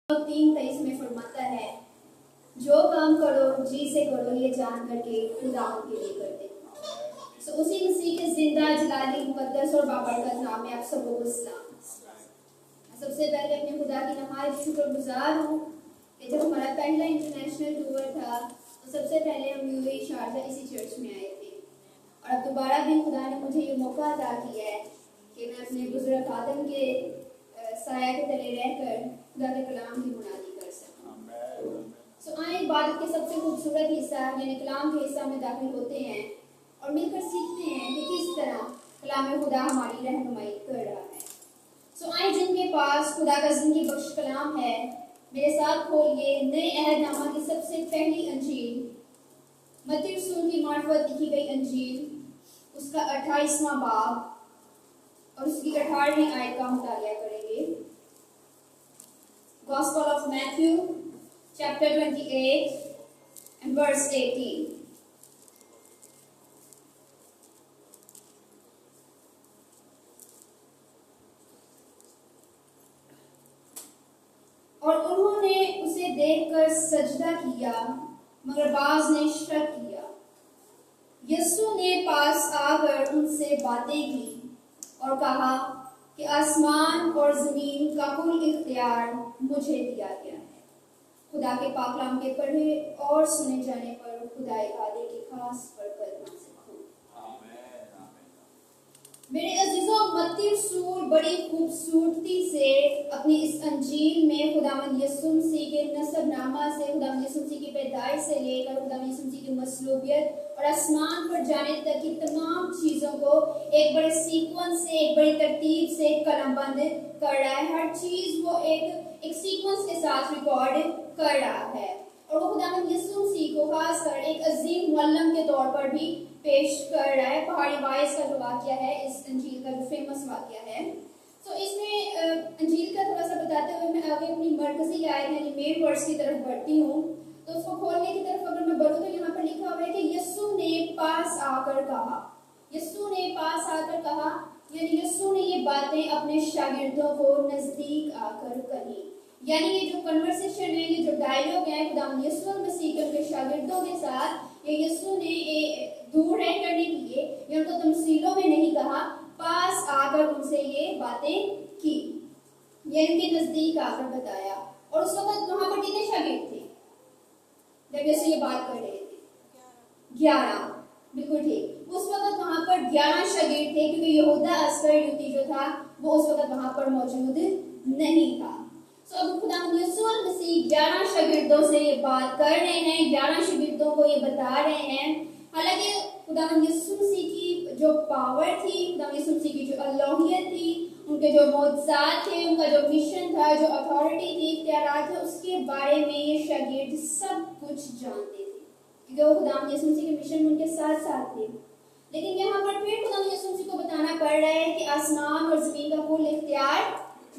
3:23 में फरमाता है, जो काम करो जी से करो ये जान करके खुदा के लिए करते। उसी मसीह के जिंदा जलाली मुकद्दस और बाबरकत नाम में आप सबको सलाम। सबसे पहले अपने खुदा की नहायत शुक्रगुजार हूँ कि जब हमारा पहला इंटरनेशनल टूर था तो सबसे पहले हम यूएई शारजा इसी चर्च में आए थे, और अब दोबारा भी खुदा ने मुझे ये मौका अता किया है कि मैं अपने बुजुर्ग आदम के साया के तले रहकर खुदा के कलाम की मुनादी कर सकूं। आए इबादत के सबसे खूबसूरत हिस्सा यानी कलाम के हिस्सा में दाखिल होते हैं और मिलकर सीखते हैं कि किस तरह कलाम खुदा हमारी रहनुमाई कर रहा है। आए जिनके पास खुदा का जिंदगी बख्श कलाम है, मेरे साथ खोलिए नए अहदनामा की सबसे पहली अंजील, मत्ती रसूल की मार्फत लिखी गई अंजील, उसका 28वां बाब और उसकी 18वीं आयत का मुतालिया करेंगे। Gospel of Matthew chapter 28 and verse 18। और उन्होंने उसे देखकर सजदा किया, मगर बाज ने शक किया। यीशु ने पास आकर उनसे बातें की और कहा कि आसमान और जमीन का कुल इख्तियार मुझे दिया गया है। खुदा के पाक कलाम के पढ़े और सुने जाने पर खुदाई आदे की खास बरकत हासिल हो। मेरे अजीजों, मत्ती रसूल बड़ी खूबसूरती से अपनी इस अंजील में खुदावंद यीशु मसीह के नसबनामा से, खुदावंद यीशु मसीह की पैदाइश से लेकर खुदावंद यीशु मसीह की मसलूबियत और आसमान पर जाने तक की तमाम चीजों को एक बड़े सीक्वेंस से, एक बड़ी तरतीब से कलमबंद कर रहा है। हर चीज वो एक सीक्वेंस के साथ रिकॉर्ड कर रहा है, और वो खुदावंद यीशु मसीह को खासकर एक अजीम मुअल्लिम के तौर पर भी पेश कर रहा है। पहाड़ी वाइस का जो वाकया है, इस अंजील का जो फेमस वाकया है, तो इसमें अंजील का थोड़ा सा बताते हुए मैं आगे अपनी मरकजी आयत यानी मेन वर्ड्स की तरफ बढ़ती हूँ। तो उसको खोलने की तरफ अगर मैं बढ़ूँ तो यहाँ पर लिखा हुआ है कि यीशु ने पास आकर कहा। यीशु ने पास आकर कहा यानी यीशु ने ये बातें अपने शागिर्दों को नजदीक आकर कही। यानी ये जो कन्वर्सेशन है, ये जो डायलॉग है खुदावंद यीशु मसीह के उनके शागिर्दों के साथ, ये यीशु ने दूर रह कर नहीं किए, ये उनको तमसीलों में नहीं कहा, पास आकर उनसे ये बातें की, ये उनके नजदीक आकर बताया। और उस वक्त वहां पर कितने शागिर्द थे जब यीशु ये बात कर रहे थे? 11। बिल्कुल ठीक। उस वक्त वहां पर 11 शागिर्द थे, क्योंकि यहूदा अस्करियोती जो था वो उस वक्त वहां पर मौजूद नहीं था। अब खुदावंद यीशु मसीह 11 शागिर्दों से ये बात कर रहे हैं, 11 शागिर्दों को ये बता रहे हैं। हालांकि खुदावंद यीशु मसीह की जो पावर थी, खुदावंद यीशु मसीह की जो अल्लाहियत थी, उनके जो मौजज़ात थे, उनका जो मिशन था, जो अथॉरिटी थी, इख्तियारात थे, उसके बारे में ये शागिर्द सब कुछ जानते थे, क्योंकि वो खुदावंद यीशु मसीह के मिशन में उनके साथ साथ थे। लेकिन यहाँ पर फिर खुदावंद यीशु मसीह को बताना पड़ रहा है कि आसमान और जमीन का कुल इख्तियार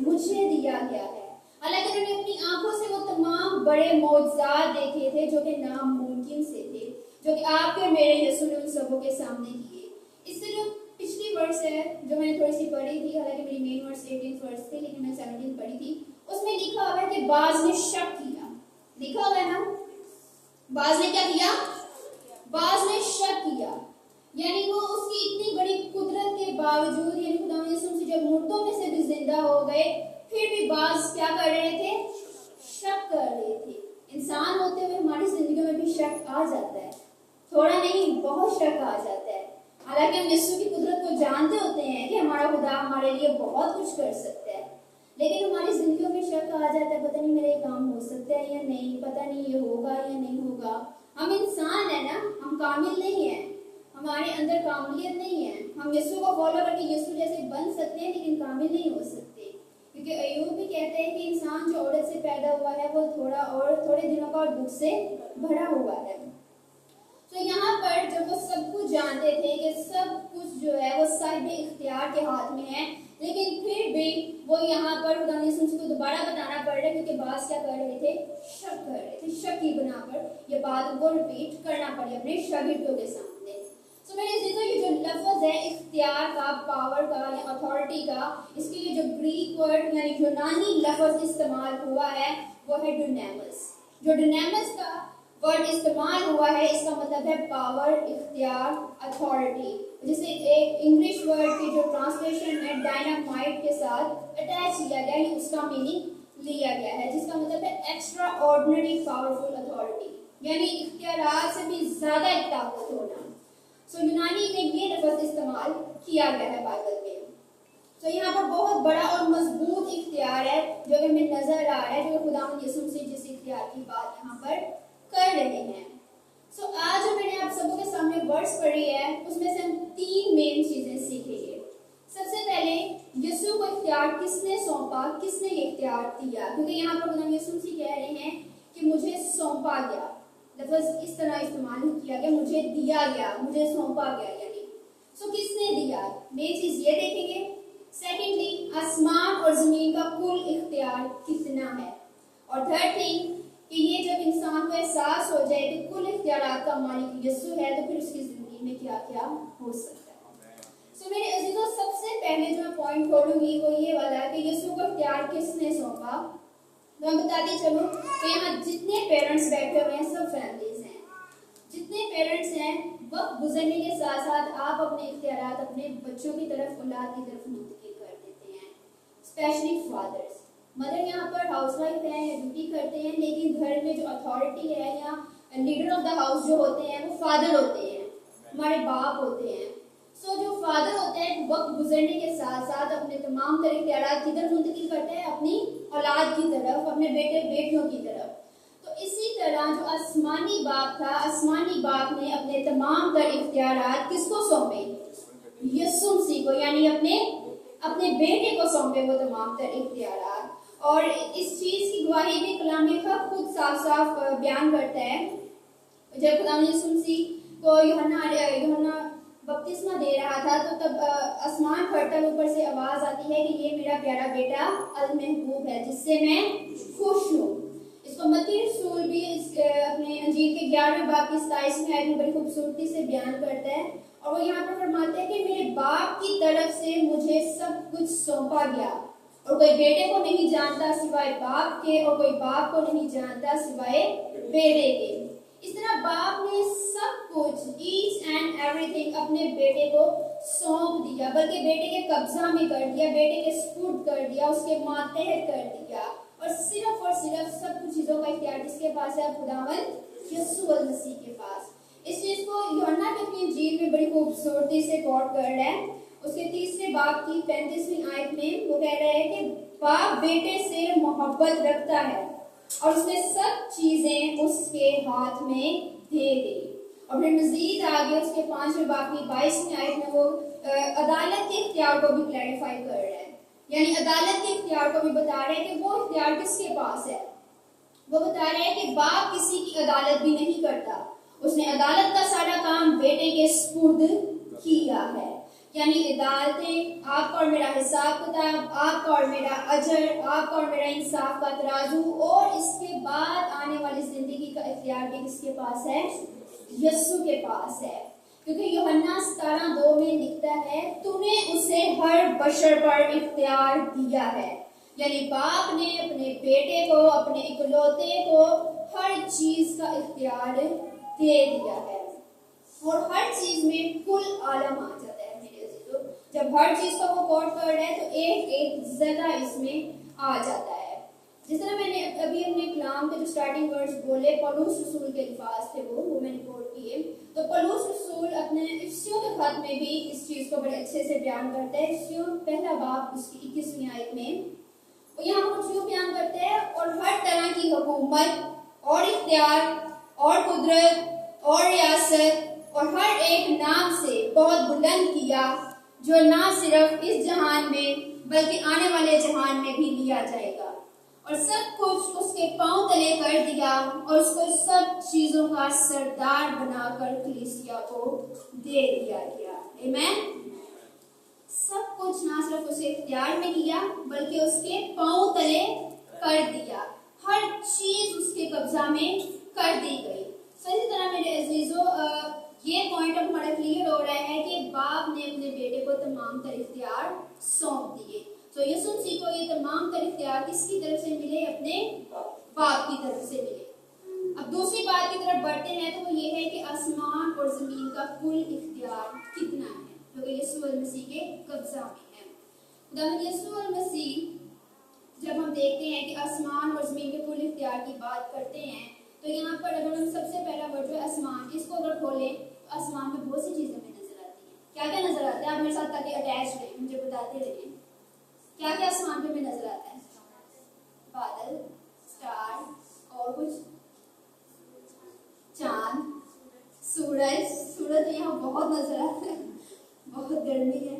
मुझे दिया गया है। हालांकि उन्होंने अपनी आंखों से वो तमाम बड़े मौजज़ात देखे थे जो कि नामुमकिन से थे, जो कि आपके और मेरे यीशु ने उन सबों के सामने किए। इससे जो पिछली वर्स है जो मैंने थोड़ी सी पढ़ी थी, हालांकि मेरी मेन वर्स 18 वर्स थे, लेकिन मैं 17 पढ़ी थी, उसमें लिखा हुआ है कि बाज ने शक किया। लिखा हुआ है ना, बाज ने क्या किया? बाज ने शक किया। यानी वो उसकी इतनी बड़ी कुदरत के बावजूद, यानी खुदावंद यीशु मसीह जब मुर्दों में से भी जिंदा हो गए, फिर भी बाज क्या कर रहे थे? शक कर रहे थे। इंसान होते हुए हमारी जिंदगी में भी शक आ जाता है, थोड़ा नहीं बहुत शक आ जाता है। हालांकि हम यीशु की कुदरत को जानते होते हैं कि हमारा खुदा हमारे लिए बहुत कुछ कर सकता है, लेकिन हमारी जिंदगी में शक आ जाता है, पता नहीं मेरा ये काम हो सकता है या नहीं, पता नहीं ये होगा या नहीं होगा। हम इंसान है ना, हम कामिल नहीं है, हमारे अंदर कामिलियत नहीं है। हम यीशु को फॉलो करके यीशु जैसे बन सकते हैं, लेकिन कामिल नहीं हो सकते, क्योंकि अय्यूब भी कहते हैं कि इंसान जो औरत से पैदा हुआ है वो थोड़े दिनों का और दुख से भरा हुआ है। तो यहाँ पर जब वो सब कुछ जानते थे कि सब कुछ जो है वो साहिब इख्तियार के हाथ में है, लेकिन फिर भी वो यहाँ पर खुदावंद यीशु मसीह को दोबारा बताना पड़ रहा है, क्योंकि बास क्या कर रहे थे? शक कर रहे थे। शक की बनाकर ये बात उनको रिपीट करना पड़ी अपने शागिर्दों के सामने। सो मेरे अजीजों, ये जो लफ्ज है इख्तियार का, पावर का या अथॉरिटी का, इसके लिए जो ग्रीक वर्ड यानी यूनानी लफ्ज इस्तेमाल हुआ है वो है डुनामिस। जो डुनामिस का वर्ड इस्तेमाल हुआ है इसका मतलब है पावर, इख्तियार, अथॉरिटी, जिसे एक इंग्लिश वर्ड की जो ट्रांसलेशन है डायनामाइट के साथ अटैच किया गया है, उसका मीनिंग लिया गया है, जिसका मतलब है एक्स्ट्रा ऑर्डिनरी पावरफुल अथॉरिटी, यानी इख्तियारात से भी ज्यादा एक ताकत होना। सो यूनानी में ये लफ्ज इस्तेमाल किया गया है बाइबल में। तो यहाँ पर बहुत बड़ा और मजबूत इख्तियार है जो हमें नजर आ रहा है, जो खुदावंद यीशु मसीह जिस इख्तियार की बात यहाँ पर कर रहे हैं। सो आज जो मैंने आप सबों के सामने वर्ड्स पढ़ी है उसमें से हम 3 मेन चीजें सीखेंगे। सबसे पहले यीशु को इख्तियार किसने सौंपा, किसने ये इख्तियार दिया, क्योंकि यहाँ पर खुदावंद यीशु मसीह कह रहे हैं कि मुझे सौंपा गया। लफ्ज इस तरह इस्तेमाल किया गया, मुझे दिया गया, मुझे सौंपा गया, यानी सो किसने दिया, मेन चीज ये देखेंगे। सेकेंडली, आसमान और जमीन का कुल इख्तियार कितना है, और थर्ड थिंग कि ये जब इंसान को एहसास हो जाए कि कुल इख्तियारात का मालिक यीशु है तो फिर उसकी जिंदगी में क्या क्या हो सकता है। सो मेरे अजीजों, सबसे पहले जो मैं पॉइंट खोलूंगी वो ये वाला है कि यीशु को इख्तियार किसने सौंपा। तो मैं बताती चलूं कि यहाँ जितने पेरेंट्स बैठे हुए हैं सब फैमिलीज हैं। जितने पेरेंट्स हैं वक्त गुजरने के साथ साथ आप अपने इख्तियारात अपने बच्चों की तरफ, औलाद की तरफ मुंतकिल कर देते हैं, स्पेशली फादर्स। मदर यहाँ पर हाउसवाइफ है या ड्यूटी करते हैं, लेकिन घर में जो अथॉरिटी है या लीडर ऑफ द हाउस जो होते हैं वो फादर होते हैं, हमारे बाप होते हैं। सो जो फादर होते हैं वक्त गुजरने के साथ साथ अपने तमाम तरह इख्तियारात किधर मुंतकिल करते हैं, अपनी औलाद की तरफ, अपने बेटे बेटियों की तरफ। तो इसी तरह जो आसमानी बाप था, आसमानी बाप ने अपने तमाम तर इख्तियारात किसको सौंपे, यीशु मसीह को, यानी अपने बेटे को सौंपे वो तमाम तर इख्तियारात। और इस चीज की गवाही भी कलाम का खुद साफ साफ बयान करता है। जब खुदावंद यीशु मसीह को यूहन्ना बपतिस्मा दे रहा था तो तब आसमान फटकर ऊपर से आवाज आती है कि ये मेरा प्यारा बेटा अल महबूब है जिससे मैं खुश हूँ। इसको मत्ती रसूल भी अपने अंजील के 11वें बाब की 27वें आयत में बड़ी खूबसूरती से बयान करता है, और वो यहाँ पर फरमाते हैं कि मेरे बाप की तरफ से मुझे सब कुछ सौंपा गया, और कोई बेटे को नहीं जानता सिवाय बाप के, और कोई बाप को नहीं जानता सिवाय बेटे के। इस तरह बाप ने सब कुछ, ईच एंड एवरीथिंग अपने बेटे को सौंप दिया, बल्कि बेटे के कब्जा में कर दिया, बेटे के सुपुर्द कर दिया, उसके मातहत कर दिया। और सिर्फ सब कुछ चीजों का इख्तियार किसके पास है, खुदावंद यीशु मसीह के पास। इस चीज को यूहन्ना की अपनी इंजील में बड़ी खूबसूरती से कोट कर रहा है। उसके 3रे बाब की 35वीं आयत में वो कह रहा है कि बाप बेटे से मोहब्बत रखता है और उसने सब चीजें उसके हाथ में दे दी। और फिर मजीद आगे उसके 5वें बाब की 22वीं आयत में वो अदालत के इख्तियार को भी क्लैरिफाई कर रहा है, यानी अदालत के इख्तियार को भी बता रहा है कि वो इख्तियार किसके पास है। वो बता रहे हैं कि बाप किसी की अदालत भी नहीं करता, उसने अदालत का सारा काम बेटे के सुपुर्द किया है, यानी अदालतें, आपका और मेरा हिसाब किताब, आपका और मेरा अजर, आपका और मेरा इंसाफ का तराजू, और इसके बाद आने वाली जिंदगी का इख्तियार भी किसके पास है, यीशु के पास है। क्योंकि यूहन्ना 17:2 में लिखता है तूने उसे हर बशर पर इख्तियार दिया है, यानी बाप ने अपने बेटे को, अपने इकलौते को हर चीज का इख्तियार दे दिया है, और हर चीज में कुल आलम आ जाता है मेरे अजीजों। जब हर चीज को वो कोट कर रहे हैं तो एक एक जरा इसमें आ जाता है। जिस तरह मैंने अभी अपने कलाम के जो स्टार्टिंग वर्ड्स बोले पौलुस रसूल के अल्फाज थे वो मैंने कोट किए, तो पौलुस रसूल अपने इफिसियों के खत में भी इस चीज को बड़े अच्छे से बयान करते हैं। इफिसियों 1 बाब उसकी 21वीं आयत में वो यहाँ कुछ यूं बयान करते हैं, और हर तरह की हुकूमत और इख्तियार और कुदरत और रियासत और हर एक नाम से बहुत बुलंद किया जो ना सिर्फ इस जहान में बल्कि आने वाले जहान में भी लिया जाएगा, और सब कुछ उसके पांव तले कर दिया और उसको सब चीजों का सरदार बनाकर कलीसिया को दे दिया गया। आमीन। सब कुछ ना सिर्फ उसे इख्तियार में लिया बल्कि उसके पांव तले कर दिया, हर चीज उसके कब्जा में कर दी गई। इसी तरह मेरे अजीजों ये पॉइंट अब हमारा क्लियर हो रहा है कि बाप ने अपने बेटे को तमाम तर इख्तियार सौंप दिए। तो यीशु मसीह को ये तमाम तर इख्तियार किसकी तरफ से मिले? अपने बाप की तरफ से मिले। अब दूसरी बात की तरफ बढ़ते हैं तो वो ये है कि आसमान और जमीन का कुल इख्तियार कितना है, क्योंकि यीशु मसीह के कब्जा में है। खुदावंद यीशु मसीह जब हम देखते हैं कि आसमान और जमीन के कुल इख्तियार की बात करते हैं तो यहाँ पर अगर हम सबसे पहला वर्ड जो है आसमान, इसको अगर खोलें तो आसमान में बहुत सी चीजें हमें नजर आती हैं। क्या क्या नजर आता है? आप मेरे साथ ताकि अटैच रहे, मुझे बताते रहे क्या क्या आसमान पे हमें नजर आता है? बादल, स्टार और कुछ, चांद, सूरज। सूरज तो यहाँ बहुत नजर आता है, बहुत गर्मी है।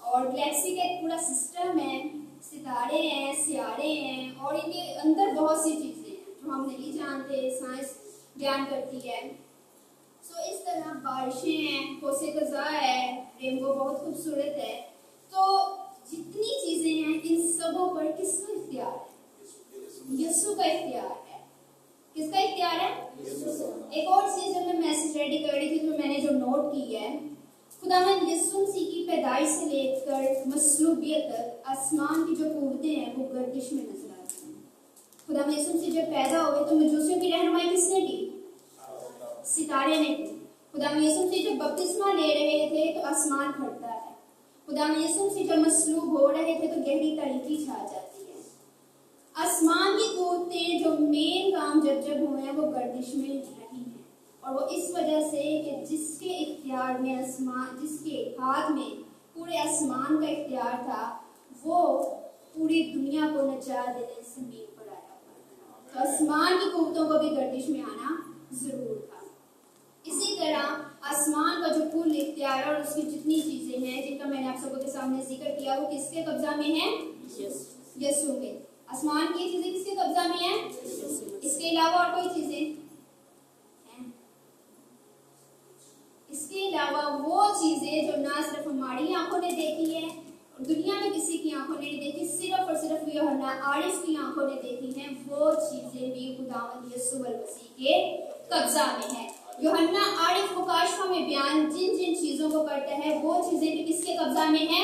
और गैलेक्सी का एक पूरा सिस्टम है, सितारे हैं, सियारे हैं और इनके अंदर बहुत सी चीजें हैं जो हम नहीं जानते, साइंस ज्ञान करती है। सो इस तरह बारिशें हैं, कोसे कज़ा है, रेनबो बहुत खूबसूरत है। तो जितनी चीजें हैं इन सबों पर किसका इख्तियार है? यीशु का इख्तियार है। किसका इख्तियार है? एक और चीज जब मैं मैसेज रेडी कर रही थी तो मैंने जो नोट की है, खुदावंद यीशु मसीह की पैदाइश से लेकर मसलूबियत तक आसमान की जो कुव्वतें हैं वो गर्दिश में नजर आती हैं। खुदावंद यीशु मसीह जब पैदा हुए तो मजूसियों की रहनुमाई किसने की? सितारे ने की। खुदावंद यीशु मसीह जब बपतिस्मा ले रहे थे तो आसमान फटता है। खुदावंद यीशु मसीह जब मसलूब हो रहे थे तो गहरी तारीकी छा जाती है। आसमान की कुव्वतें जो मेन काम जब हुए हैं वो गर्दिश में रही हैं, और वो इस वजह से कि जिसके इख्तियार में आसमान, जिसके हाथ में पूरे आसमान का इख्तियार था, वो पूरी दुनिया को नचा देने जमीन पर आया। तो आसमान की कुव्वतों को भी गर्दिश में आना जरूर था। इसी तरह आसमान का जो कुल इख्तियार और उसकी जितनी चीजें हैं जिनका मैंने आप सबके सामने जिक्र किया, वो किसके कब्जा में है? यीशु के। आसमान की चीजें किसके कब्जा में है? इसके अलावा और कोई चीजें हैं? इसके अलावा वो चीजें जो ना सिर्फ हमारी आंखों ने देखी है और दुनिया में किसी की आंखों ने नहीं देखी, सिर्फ और सिर्फ यूहन्ना आरिफ की आंखों ने देखी हैं, वो चीजें भी खुदावंद यीशु मसीह के कब्जा में है। यूहन्ना आरिफ मुकाशफा में बयान जिन जिन चीजों को करता है वो चीजें भी किसके कब्जा में है?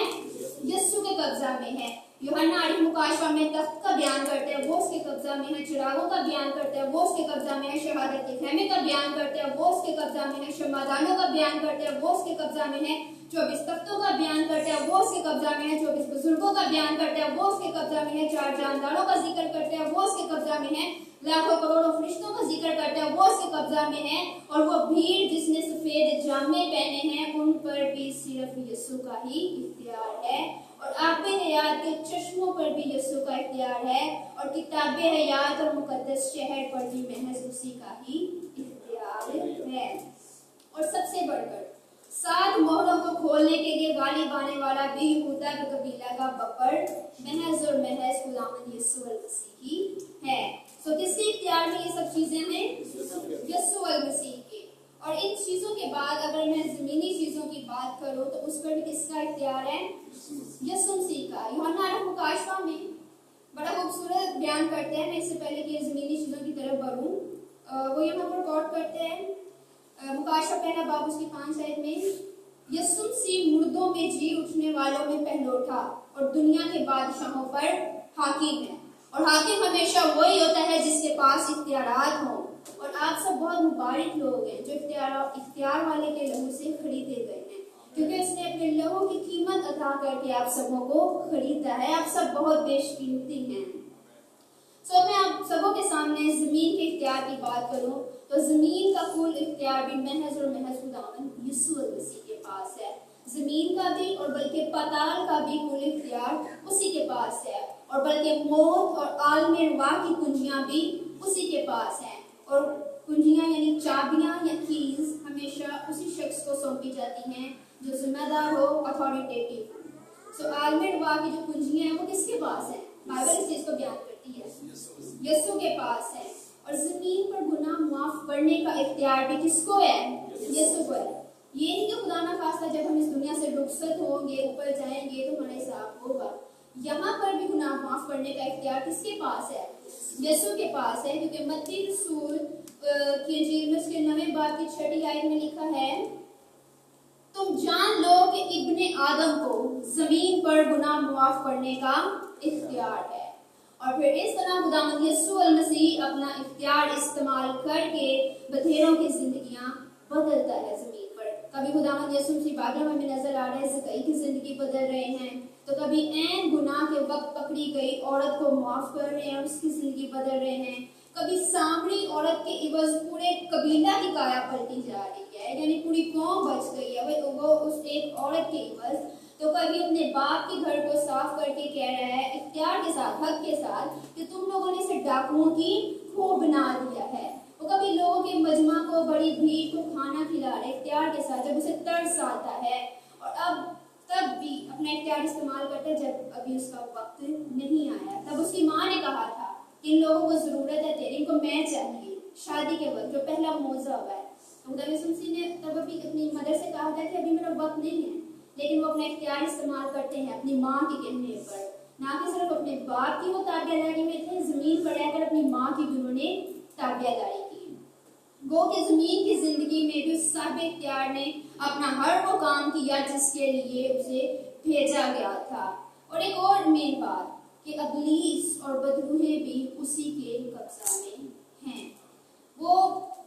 यीशु के कब्जा में है। यूहन्ना आरिफ मुकाशफा में तख्त का बयान करता है, वो उसके कब्जा में है। चिरागों का बयान करता है, वो उसके कब्जा में है। शहादत के खैमे का बयान करता है, वो उसके कब्जा में है। शमादानों का बयान करता है, वो उसके कब्जा में है। 24 तख्तों का बयान करता है, वो उसके कब्जा में है। 24 बुजुर्गों का बयान करता है, वो उसके कब्जा में है। 4 जानदारों का जिक्र करता है, वो उसके कब्जा में है। लाखों करोड़ों फरिश्तों का जिक्र करता है, वो उसके कब्जा में है। और वो भीड़ जिसने सफेद जामे पहने हैं, उन पर भी सिर्फ यीशु का ही इख्तियार है। और आबे हयात के चश्मों पर भी यीशु का इख्तियार है। और किताबे हयात और मुकद्दस शहर पर भी महज उसी का ही इख्तियार है। और सबसे बढ़कर 7 मोहरों को खोलने के लिए गालिब आने वाला भी यहूदा के कबीला का बकर महज और महज खुदावंद यीशु मसीह ही है। तो किसके इख्तियार में ये सब चीजें हैं? यीशु मसीह के। और इन चीजों के बाद अगर मैं जमीनी चीजों की बात करूं तो उस पर भी किसका इख्तियार है? यीशु मसीह का। यूहन्ना आरिफ मुकाशफा में बड़ा खूबसूरत बयान करते हैं। मैं इससे पहले कि जमीनी चीजों की तरफ बढ़ूं, वो यहाँ पर गौर करते हैं मुकाशफा पहला बाब उसकी 5 आयत में, यीशु मसीह मुर्दों में जी उठने वालों में पहलोठा और दुनिया के बादशाहों पर हाकिम है। और हाकिम हमेशा वही होता है जिसके पास इख्तियारात हों। और आप सब बहुत मुबारक लोग हैं जो इख्तियार वाले के लहू से खरीदे गए हैं, क्योंकि उसने अपने लहू की कीमत अदा करके आप सबों को खरीदा है। आप सब बहुत बेशकीमती हैं। तो मैं आप सबों के सामने जमीन के इख्तियार की बात करूं तो जमीन का कुल इख्तियार भी महज और महज खुदावंद यीशु मसीह के पास है। जमीन का भी और बल्कि पाताल का भी कुल इख्तियार उसी के पास है। और बल्कि मौत और आलमे रुवाह की कुंजियां भी उसी के पास हैं। और कुंजियां यानी चाबियां या कीज हमेशा उसी शख्स को सौंपी जाती हैं जो जिम्मेदार हो, अथॉरिटेटिव। सो आलमे रुवाह की जो कुंजियां हैं वो किसके पास है? बाइबल इस चीज को बयान करती है, यीशु के पास है। और जमीन पर गुनाह माफ करने का इख्तियार भी किसको है? यीशु को है। ये नहीं कि खुदा ना खास्ता जब हम इस दुनिया से रुखसत होंगे, ऊपर जाएंगे तो हमारा हिसाब होगा। यहाँ पर भी गुनाह माफ करने का इख्तियार किसके पास है? यीशु के पास है, क्योंकि मत्ती रसूल की इंजील में उसके 9वें बाब की 6ठी आयत में लिखा है, तुम जान लो कि इब्ने आदम को जमीन पर गुनाह माफ करने का इख्तियार है। और फिर इस तरह खुदावंद यीशु मसीह अपना इख्तियार इस्तेमाल करके बधेरों की जिंदगियां बदलता है जमीन पर। कभी खुदावंद यीशु मसीह बादल में नजर आ रहे हैं, ज़कई की जिंदगी बदल रहे हैं, तो कभी ऐन गुनाह के वक्त पकड़ी गई औरत को माफ कर रहे हैं, उसकी जिंदगी बदल रहे हैं। कभी सामरी औरत के इवज पूरे कबीला की काया पलटी जा रही है, यानी पूरी कौम बच गई है वो उस एक औरत के इवज। तो कभी अपने बाप के घर को साफ करके कह रहा है इख्तियार के साथ, हक के साथ, कि तुम लोगों ने इसे डाकुओं की खो बना दिया है। वो कभी लोगों के मजमा को, बड़ी भीड़ को खाना खिला रहे इख्तियार के साथ, जब उसे तरस आता है, और अब तब भी अपना इख्तियार इस्तेमाल करता है जब अभी उसका वक्त नहीं आया। तब उसकी माँ ने कहा था, इन लोगों को जरूरत है तेरी, इनको मैं चाहिए, शादी के वक्त जो पहला मौजा हुआ है। तो खुदा यीशु मसीह ने तब अभी अपनी मदर से कहा था कि अभी मेरा वक्त नहीं है, लेकिन वो अपना इख्तियार इस्तेमाल करते हैं अपनी माँ के कहने पर, ना कि सिर्फ अपने बाप की वो ताबियादारी में थे, जमीन पर रहकर अपनी माँ की भी उन्होंने ताबियादारी की। गो के जमीन की जिंदगी में भी उस साहिब इख्तियार ने अपना हर वो काम किया जिसके लिए उसे भेजा गया था। और एक और मेन बात कि इब्लीस और बदरूहें भी उसी के कब्जा में हैं। वो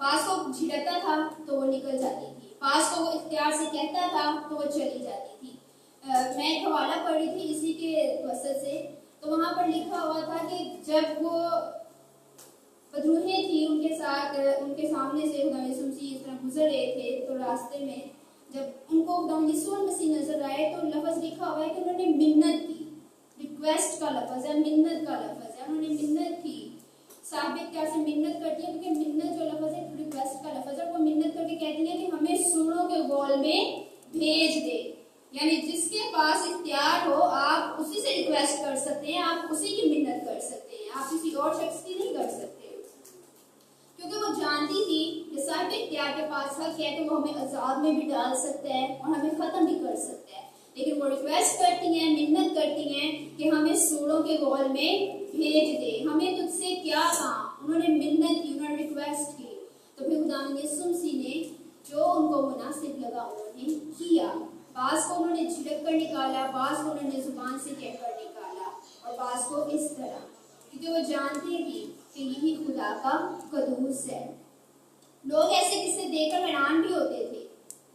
पास को झिड़कता था तो वो निकल जाती थी, पास को वो इख्तियार से कहता था तो वो चली जाती थी। मैं एक हवाला पढ़ रही थी इसी के वसत से, तो वहां पर लिखा हुआ था कि जब वो बदरूहें थी उनके साथ, उनके सामने से खुदा यीशु मसीह इस तरह गुजर रहे थे, तो रास्ते में जब उनको खुदा यीशु मसीह नजर आए तो लफ्ज लिखा हुआ है कि उन्होंने मिन्नत की, रिक्वेस्ट का लफ्ज है, मिन्नत का लफ्ज है, उन्होंने मिन्नत की। साबित क्या से मिन्नत करती है, क्योंकि मिन्नत जो लफ्ज है रिक्वेस्ट का लफ्ज है, वो मिन्नत करके कहती है कि हमें सूरों के गोल में भेज दे। यानी जिसके पास इख्तियार हो आप उसी से रिक्वेस्ट कर सकते हैं, आप उसी की मिन्नत कर सकते हैं, आप किसी और शख्स की नहीं कर सकते। क्योंकि वो जानती थी कि साहिब इख्तियार के पास हक है, तो वो हमें अजाब में भी डाल सकता है और हमें खत्म भी कर सकता है, लेकिन वो रिक्वेस्ट करती हैं, मिन्नत करती हैं कि हमें सूरों के गोल में भेज दे, हमें तुझसे क्या काम। उन्होंने मिन्नत की, उन्होंने रिक्वेस्ट की। तो फिर खुदावंद यीशु मसीह ने जो उनको मुनासिब लगा उन्होंने किया। बास को उन्होंने झिड़क कर निकाला, बास को उन्होंने जुबान से कहकर निकाला, और बास को इस तरह, क्योंकि वो जानते थी कि यही खुदा का कदूस है। लोग ऐसे किस्से देखकर हैरान भी होते थे।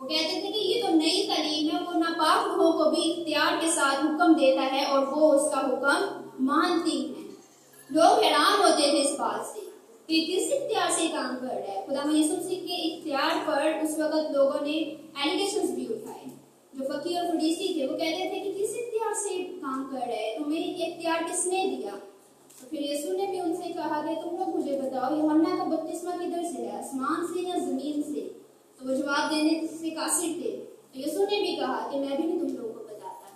वो कहते थे कि ये तो नई तालीम है, वो नापाक रूहों को भी इख्तियार के साथ हुक्म देता है और वो उसका हुक्म मानती है। लोग हैरान होते थे इस बात से कि किस इख्तियार से काम कर रहा है। खुदा यीशु मसीह के इख्तियार पर उस वक्त लोगों ने एलिगेशंस भी उठाए। जो फकीर और फरीसी थे वो कहते थे कि किस इख्तियार से काम कर रहा है, तुम्हें ये इख्तियार किसने दिया। तो फिर यीशु ने भी उनसे कहा कि तुम लोग मुझे बताओ, यूहन्ना का बपतिस्मा किधर से है, आसमान से या जमीन से। तो वो जवाब देने से कासिर थे। तो यीशु ने भी कहा कि मैं भी नहीं तुम लोगों को बताता,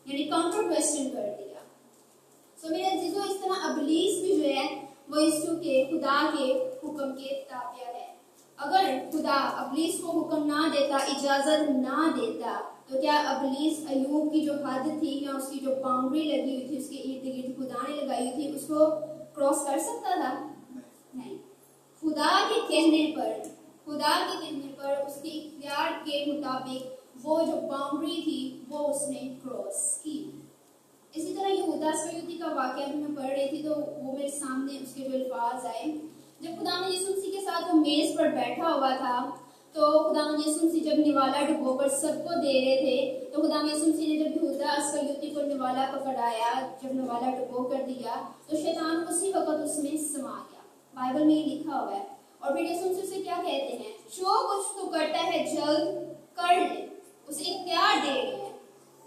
यानी काउंटर क्वेश्चन कर दिया। सो मेरे अजीजों, इस तरह इब्लीस भी जो है वो यीशु के, खुदा के हुक्म के ताबिया है। अगर खुदा इब्लीस को हुक्म ना देता, इजाजत ना देता, तो क्या इब्लीस अय्यूब की जो हद थी या उसकी जो बाउंड्री लगी हुई थी, उसके इर्द गिर्द खुदा ने लगाई हुई थी, उसको क्रॉस कर सकता था? नहीं। खुदा के कहने पर, उसके इख्तियार के मुताबिक वो जो बाउंड्री थी वो उसने क्रॉस की। इसी तरह यहूदा इस्करियोती का वाकया भी मैं पढ़ रही थी, तो वो मेरे सामने उसके जो अल्फाज आए। जब खुदावंद यीशु मसीह के साथ वो मेज पर बैठा हुआ था, तो खुदावंद यीशु मसीह जब निवाला डुबोकर सबको दे रहे थे, तो खुदावंद यीशु मसीह ने जब यहूदा इस्करियोती को निवाला पकड़ाया, जब निवाला डुबो कर दिया, तो शैतान उसी वक्त उसमें समा गया। बाइबल में ये लिखा हुआ है। और फिर यीशु मसीह से क्या कहते हैं, जो कुछ तू करता है जल्द कर ले, उसे इख्तियार दे रहे हैं।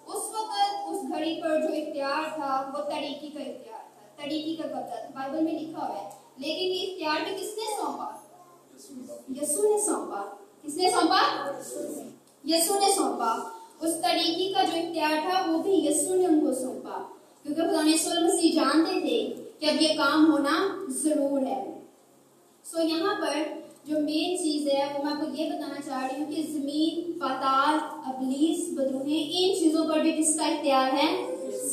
उस वक्त उस घड़ी पर जो इख्तियार था वो तरीकी का इख्तियार था, तरीकी का कब्जा था। बाइबल में लिखा हुआ है। लेकिन ये इख्तियार भी किसने सौंपा? यीशु ने सौंपा। किसने सौंपा? यीशु ने सौंपा। उस तरीकी का जो इख्तियार था वो भी यीशु ने उनको सौंपा, क्योंकि खुदा यीशु मसीह जानते थे कि अब ये काम होना जरूर है। सो यहाँ पर जो मेन चीज है वो मैं आपको ये बताना चाह रही हूँ कि जमीन, पाताल, इब्लीस, बदरूहें, इन चीजों पर भी किसका इख्तियार है?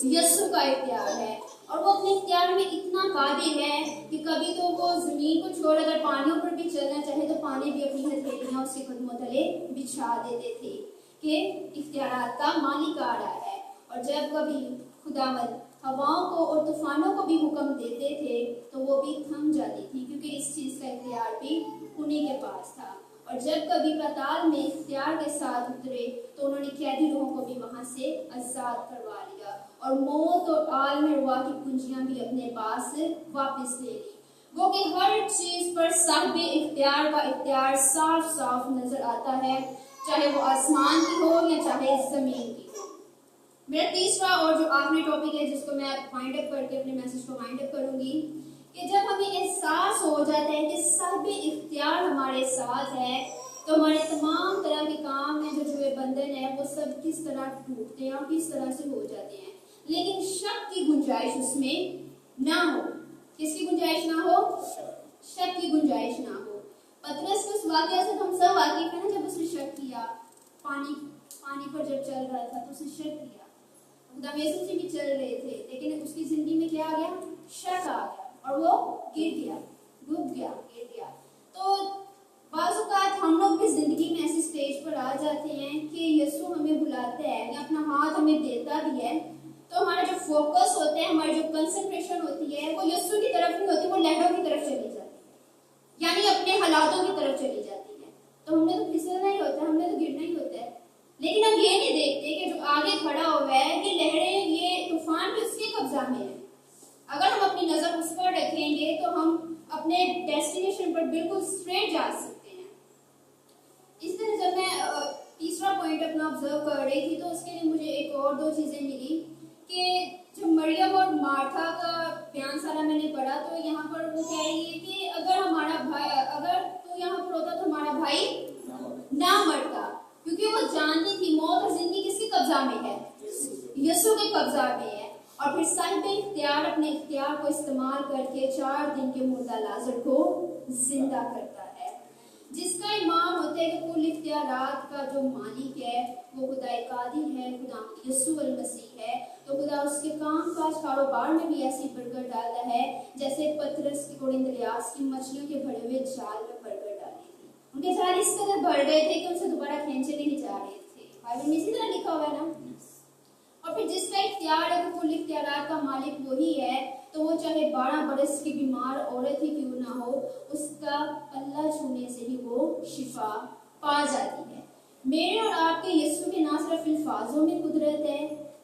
यीशु का इख्तियार है। और वो अपने इख्तियार में इतना काबिल है कि कभी तो वो जमीन को छोड़ अगर पानियों पर भी चलना चाहे तो पानी भी अपनी हथेलियां उसके कदमों तले बिछा देते थे कि इख्तियारात का मालिक आ रहा है। और जब कभी खुदावंद हवाओं को और तूफानों को भी हुक्म देते थे तो वो भी थम जाती थी, क्योंकि इस चीज का इख्तियार भी उन्हीं के पास था। और जब कभी पाताल में इख्तियार के साथ उतरे तो उन्होंने कैदी लोगों को भी वहां से आजाद करवा लिया और मौत और आलम रुआ की कुंजियां भी अपने पास वापस ले ली। वो कि हर चीज पर साहिब इख्तियार का इख्तियार साफ साफ नजर आता है, चाहे वो आसमान की हो या चाहे जमीन की हो। मेरा तीसरा और जो आखिरी टॉपिक है जिसको मैं वाइंड अप करके अपने मैसेज को वाइंड अप करूंगी कि जब हमें एहसास हो जाता है कि साहिब इख्तियार हमारे साथ है तो हमारे तमाम तरह के काम में जो जुए बंधन है वो सब किस तरह टूटते हैं और किस तरह से हो जाते हैं। लेकिन शक की गुंजाइश उसमें ना हो। किसकी गुंजाइश ना हो? शक की गुंजाइश ना हो। पतरस के उस वाकया से हम सब वाकिफ है ना, जब उसने शक किया पानी पर जब चल रहा था तो उसने शक किया। खुदा यीशु से भी चल रहे थे लेकिन उसकी जिंदगी में क्या आ गया? शक आ गया और वो गिर गया, डूब गया, गिर गया। तो बाज़ औक़ात हम लोग भी जिंदगी में ऐसे स्टेज पर आ जाते हैं कि यीशु हमें बुलाता है या अपना हाथ हमें देता भी है तो हमारा जो फोकस होता है, हमारी जो कंसंट्रेशन होती है वो यीशु की तरफ नहीं होती, वो लहरों की तरफ चली जाती है, यानी अपने हालातों की तरफ चली जाती है। तो हमने तो फिसलना ही होता है, हमने तो गिरना ही होता है। लेकिन हम ये नहीं देखते कि जो आगे खड़ा हुआ है कि लहरें, ये तूफान भी उसके कब्जा में है। अगर हम अपनी नजर उस पर रखेंगे तो हम अपने डेस्टिनेशन पर बिल्कुल स्ट्रेट जा सकते हैं। इस तरह जब मैं तीसरा पॉइंट अपना ऑब्जर्व कर रही थी तो उसके लिए मुझे एक और दो चीजें मिली कि जब मरियम और मार्था का बयान सारा मैंने पढ़ा तो यहाँ पर वो कह रही है कि अगर हमारा भाई, अगर तू यहाँ पर होता तो हमारा भाई ना मरता, क्योंकि वो जानती थी मौत और जिंदगी किसके कब्जा में है? यीशु के कब्जा में है। और फिर साहिब इख्तियार अपने इख्तियार को इस्तेमाल करके 4 दिन के मुर्दा लाजर को जिंदा करता है। जिसका ईमान होता है कि कुल इख्तियारात का जो मालिक है वो खुदा कादिर है, खुदा यीशु अल मसीह है, तो खुदा उसके काम काज कारोबार में भी ऐसी बरकत डालता है जैसे पतरस की कोरिंद इलियास की मछलियों के भरे हुए जाल में बरकत डाली थी। उनके जाल इस कदर भर गए थे कि उनसे दोबारा खींचे नहीं जा रहे थे। बाइबल में इसी तरह लिखा हुआ है ना। और फिर जिसका इख्तियार है वो कुल इख्तियारात का मालिक वही है, तो वो चाहे 12 बरस की बीमार औरत ही क्यों ना हो, उसका पल्ला छूने से ही वो शिफा पा जाती है। मेरे और आपके यीशु के ना सिर्फ अल्फाजों में कुदरत है,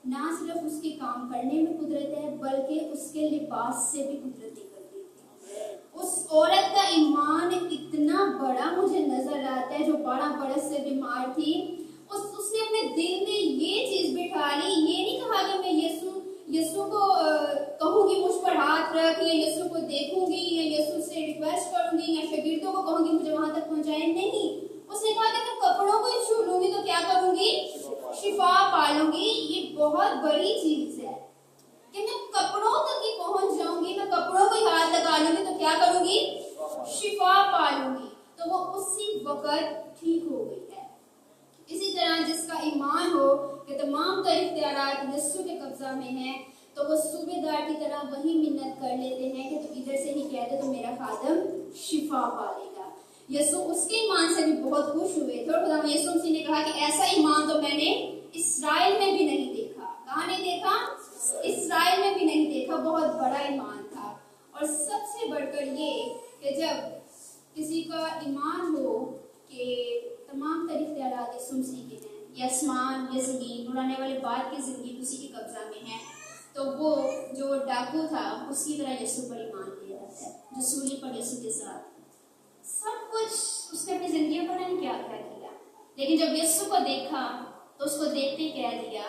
ना सिर्फ उसके काम करने में कुदरत है, बल्कि उसके लिबास से भी कुदरत निकलती है। उस औरत का ईमान इतना बड़ा मुझे नजर आता है जो 12 बरस से बीमार थी। उसने अपने दिल में ये चीज बिठा ली, ये नहीं कहा कि मैं यीशु को कहूंगी मुझ पर हाथ रख, या यीशु को देखूंगी, या यीशु से रिक्वेस्ट करूंगी, या शागिर्दों को कहूंगी मुझे वहां तक पहुंचाए। नहीं, उसने कहा कि मैं कपड़ों को छू लूंगी तो क्या करूंगी? शिफा पा लूंगी। ये बहुत बड़ी चीज है कि मैं कपड़ों तक ही पहुंच जाऊंगी, मैं कपड़ों को ही हाथ लगा लूंगी तो क्या करूंगी? शिफा पा लूंगी। तो वो उसी वक्त ठीक हो गई है। इसी तरह जिसका ईमान हो कि तमाम तर इख्तियारात यीशु के कब्जा में है, तो वो सूबेदार की तरह वही मिन्नत कर लेते हैं कि तो इधर से ही कह दे तो मेरा खादम शिफा पा लेगा। यीशु उसके ईमान से भी बहुत खुश हुए थे और खुदा यीशु मसीह ने कहा कि ऐसा ईमान तो मैंने इस्राएल में भी नहीं देखा। कहाँ नहीं देखा? इस्राएल में भी नहीं देखा। बहुत बड़ा ईमान था। और सबसे बढ़कर ये कि जब किसी का ईमान हो कि तमाम इख्तियारात यीशु मसीह के हैं, या आसमान या ज़मीन और आने वाले बाद की जिंदगी उसी के कब्जा में है, तो वो जो डाकू था उसकी तरह यीशु पर ईमान ले रहा है, जो सूली पर यीशु के साथ सब कुछ उसने अपनी जिंदगी पर नहीं क्या किया। लेकिन जब यीशु को देखा तो उसको देखते ही कह दिया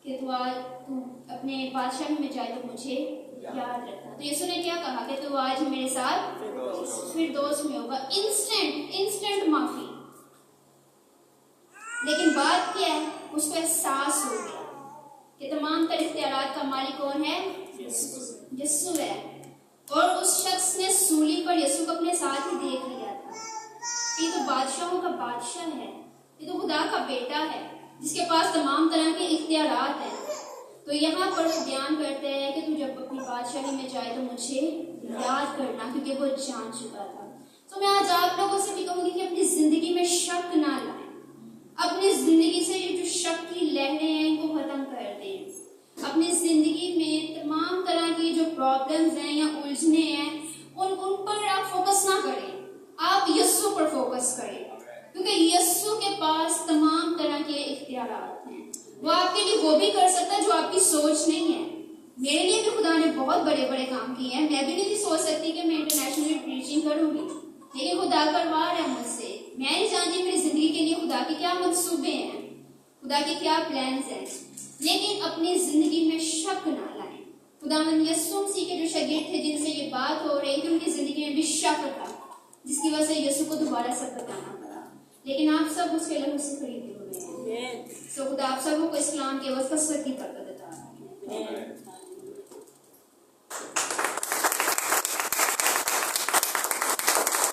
कि तू अपने बादशाह में जाए तो मुझे याद रखना। तो यीशु ने क्या कहा कि तू आज मेरे साथ फिर दोस्त में होगा। इंस्टेंट माफी। लेकिन बात क्या है, उसको एहसास हो गया कि तमाम तर इख्तियारात का मालिक कौन है? यीशु है। और उस शख्स ने सूली पर यीशु को अपने साथ ही देख लिया था। ये तो बादशाहों का बादशाह है, ये तो खुदा का बेटा है जिसके पास तमाम तरह के इख्तियारात हैं। तो यहाँ पर वो बयान करते हैं कि तू जब अपनी बादशाही में जाए तो मुझे याद करना, क्योंकि वो जान चुका था। तो मैं आज आप लोगों से भी कहूंगी कि अपनी जिंदगी में शक ना लाएं, अपनी जिंदगी से ये जो शक की लहरें हैं इनको खत्म कर दें। अपनी जिंदगी में तमाम तरह की जो प्रॉब्लम्स हैं या उलझने हैं उन पर आप फोकस ना करें, आप यीशु पर फोकस करें, क्योंकि यीशु के पास तमाम तरह के इख्तियारात हैं। वो आपके लिए वो भी कर सकता है जो आपकी सोच नहीं है। मेरे लिए भी खुदा ने बहुत बड़े बड़े काम किए हैं। मैं भी नहीं सोच सकती कि मैं इंटरनेशनली प्रीचिंग करूंगी, लेकिन खुदा करवा रहा है मुझसे। मैं नहीं जानती मेरी जिंदगी के लिए खुदा के क्या मंसूबे हैं, खुदा के क्या प्लान्स हैं, लेकिन अपनी जिंदगी में शक ना लाएं। खुदावंद यीशु मसीह के जो शागिर्द थे जिनसे ये बात हो रही थी उनकी जिंदगी में भी शक था, जिसकी वजह से यीशु को दोबारा सब बताना पड़ा, लेकिन आप सब उसके लहू से खरीदे हुए हैं। सो खुदा आप सबको इस्लाम के वक्त की बरकत देता है।